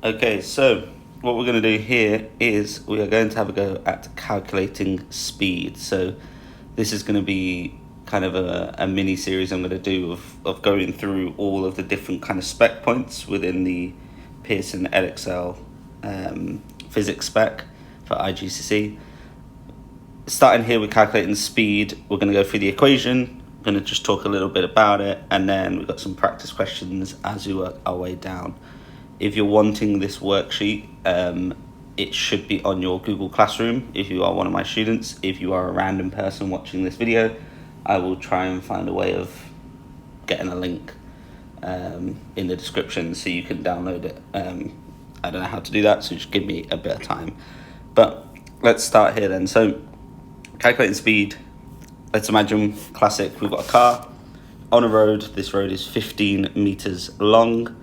Okay, so what we're going to do here is we are going to have a go at calculating speed. So this is going to be kind of a mini series I'm going to do of going through all of the different kind of spec points within the Pearson Edexcel physics spec for IGCSE. Starting here with calculating speed, we're going to go through the equation. We're going to just talk a little bit about it, and then we've got some practice questions as we work our way down. If you're wanting this worksheet, it should be on your Google Classroom if you are one of my students. If you are a random person watching this video, I will try and find a way of getting a link in the description so you can download it. I don't know how to do that, so just give me a bit of time. But let's start here then. So calculating speed, let's imagine classic, we've got a car on a road. This road is 15 meters long.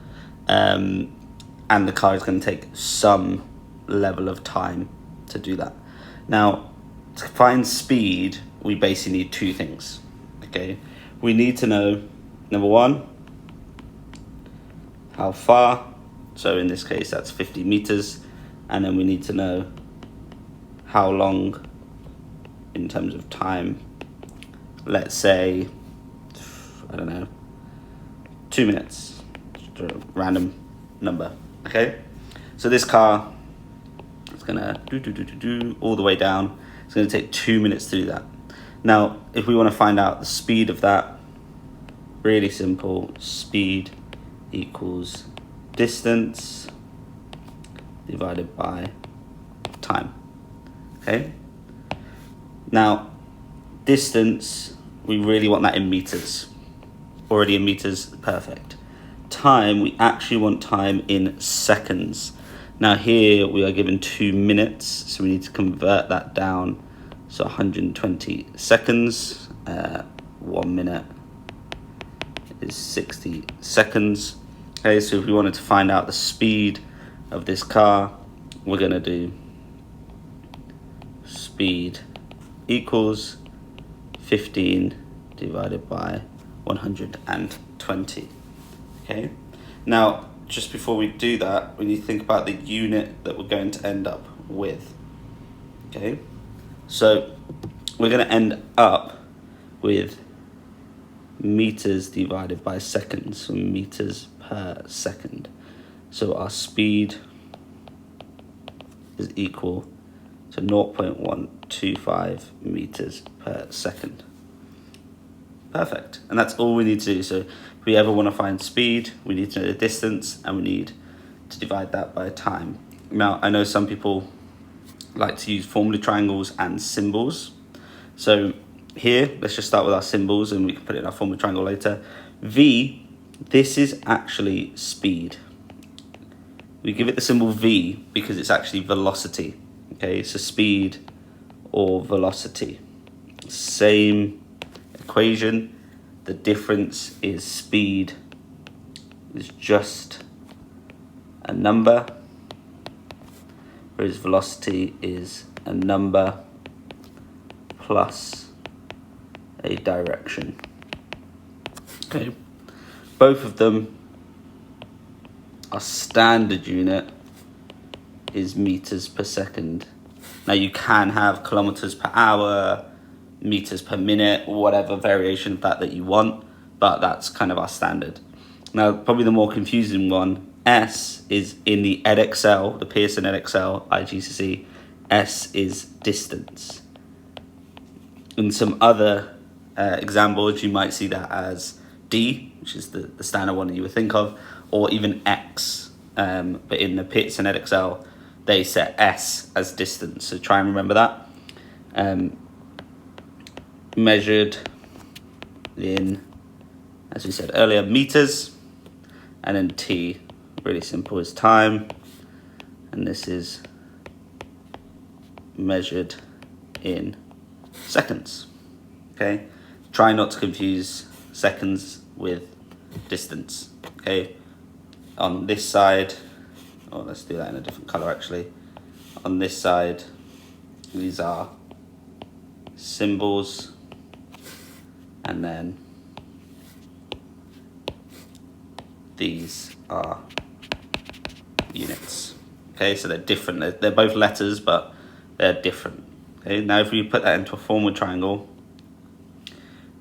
And the car is going to take some level of time to do that. Now, to find speed, we basically need two things. Okay, we need to know, number one, how far. So in this case, that's 50 meters. And then we need to know how long in terms of time. Let's say, I don't know, 2 minutes, just a random number. Okay, so this car is gonna do all the way down. It's gonna take 2 minutes to do that. Now, if we want to find out the speed of that, really simple. Speed equals distance divided by time. Okay. Now, distance, we really want that in meters. Already in meters, perfect. Time, we actually want time in seconds. Now here we are given 2 minutes, so we need to convert that down. So 120 seconds, 1 minute is 60 seconds. Okay, so if we wanted to find out the speed of this car, we're gonna do speed equals 15 divided by 120. Okay, now just before we do that, we need to think about the unit that we're going to end up with. Okay, so we're going to end up with meters divided by seconds, so meters per second. So our speed is equal to 0.125 meters per second. Perfect, and that's all we need to do. So if we ever want to find speed, we need to know the distance, and we need to divide that by time. Now, I know some people like to use formula triangles and symbols. So here, let's just start with our symbols, and we can put it in our formula triangle later. V, this is actually speed. We give it the symbol V because it's actually velocity. Okay, so speed or velocity. Same equation. The difference is speed is just a number, whereas velocity is a number plus a direction. Okay, both of them, our standard unit is meters per second. Now you can have kilometers per hour, meters per minute, whatever variation of that you want, but that's kind of our standard. Now, probably the more confusing one, S, is in the Edexcel, the Pearson Edexcel IGCSE, S is distance. In some other examples, you might see that as D, which is the standard one that you would think of, or even X. But in the Pearson Edexcel, they set S as distance, so try and remember that. Measured in, as we said earlier, meters, and then T, really simple, is time, and this is measured in seconds. Okay, try not to confuse seconds with distance. Okay, on this side, let's do that in a different color actually. On this side, these are symbols, and then these are units. Okay, so they're different. They're both letters, but they're different. Okay, now if we put that into a forward triangle,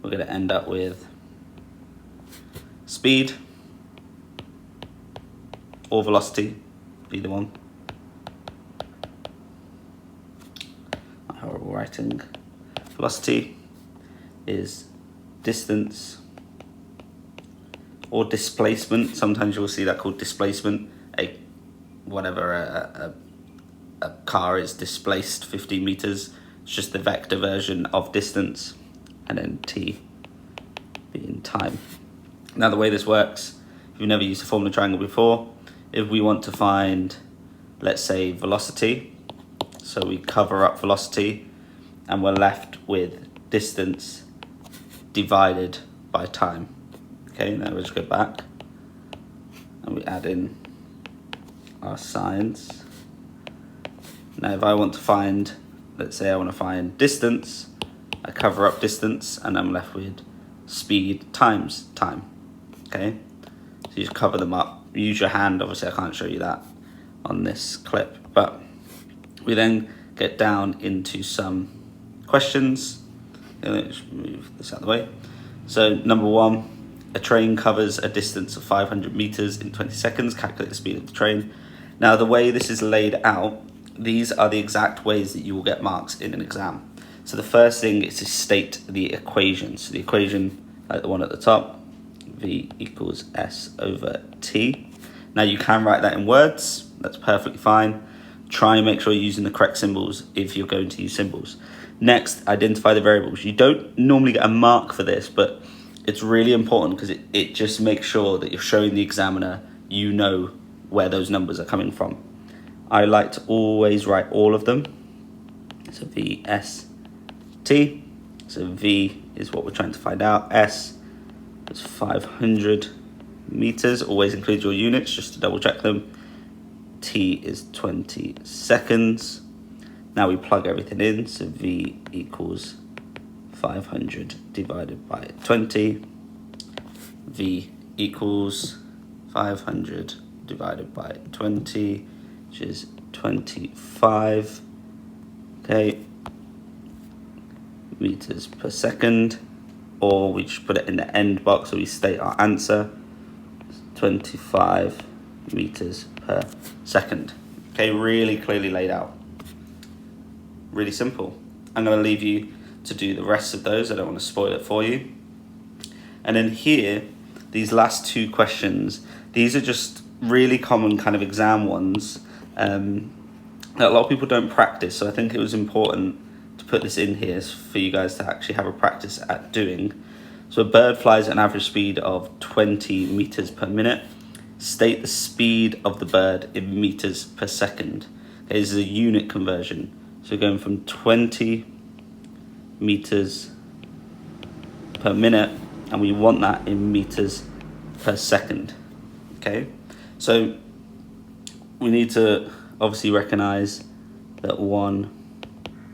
we're going to end up with speed or velocity, either one. Horrible writing. Velocity is distance or displacement. Sometimes you'll see that called displacement. A car is displaced 15 meters. It's just the vector version of distance, and then t being time. Now the way this works, if you've never used a formula triangle before, if we want to find, let's say, velocity, so we cover up velocity and we're left with distance divided by time. Okay, now we'll just go back and we add in our signs. Now if I want to find, let's say I want to find distance, I cover up distance and I'm left with speed times time. Okay, so you just cover them up. Use your hand, obviously I can't show you that on this clip, but we then get down into some questions. Let's move this out of the way. So number 1, a train covers a distance of 500 meters in 20 seconds. Calculate the speed of the train. Now the way this is laid out, these are the exact ways that you will get marks in an exam. So the first thing is to state the equation. So the equation, like the one at the top, V equals S over T. Now you can write that in words, that's perfectly fine. Try and make sure you're using the correct symbols if you're going to use symbols. Next, identify the variables. You don't normally get a mark for this, but it's really important because it just makes sure that you're showing the examiner you know where those numbers are coming from. I like to always write all of them. So V, S, T. So V is what we're trying to find out. S is 500 meters. Always include your units just to double check them. T is 20 seconds. Now we plug everything in. So V equals 500 divided by 20. V equals 500 divided by 20, which is 25. Okay, meters per second, or we just put it in the end box so we state our answer. 25 meters per second. Okay, really clearly laid out. Really simple. I'm going to leave you to do the rest of those. I don't want to spoil it for you. And then here, these last 2 questions, these are just really common kind of exam ones that a lot of people don't practice. So I think it was important to put this in here for you guys to actually have a practice at doing. So a bird flies at an average speed of 20 meters per minute. State the speed of the bird in meters per second. Okay, this is a unit conversion. So going from 20 meters per minute, and we want that in meters per second. Okay, so we need to obviously recognize that 1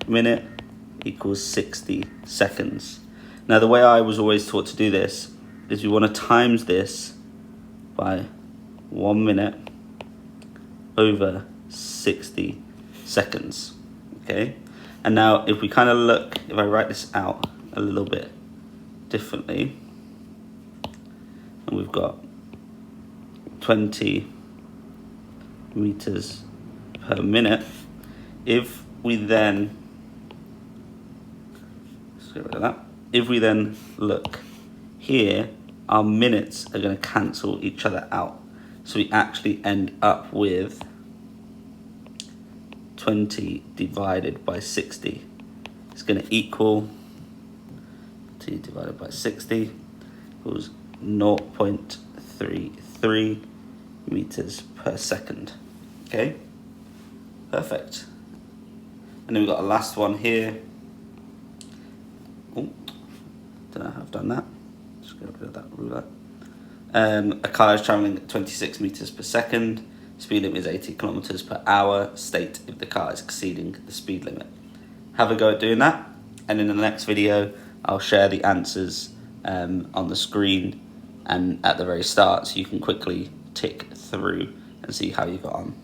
minute equals 60 seconds. Now the way I was always taught to do this is we want to times this by 1 minute over 60 seconds. Okay, and now if we kind of look, if I write this out a little bit differently, and we've got 20 meters per minute, if we then, let's get rid of that. If we then look here, our minutes are going to cancel each other out. So we actually end up with 20 divided by 60. It's going to equal t divided by 60 equals 0.33 meters per second. Okay, perfect. And then we've got a last one here. Oh, don't know how I've done that. Just get rid of that ruler. A car is traveling at 26 meters per second. Speed limit is 80 kilometers per hour. State if the car is exceeding the speed limit. Have a go at doing that. And in the next video, I'll share the answers on the screen and at the very start, so you can quickly tick through and see how you got on.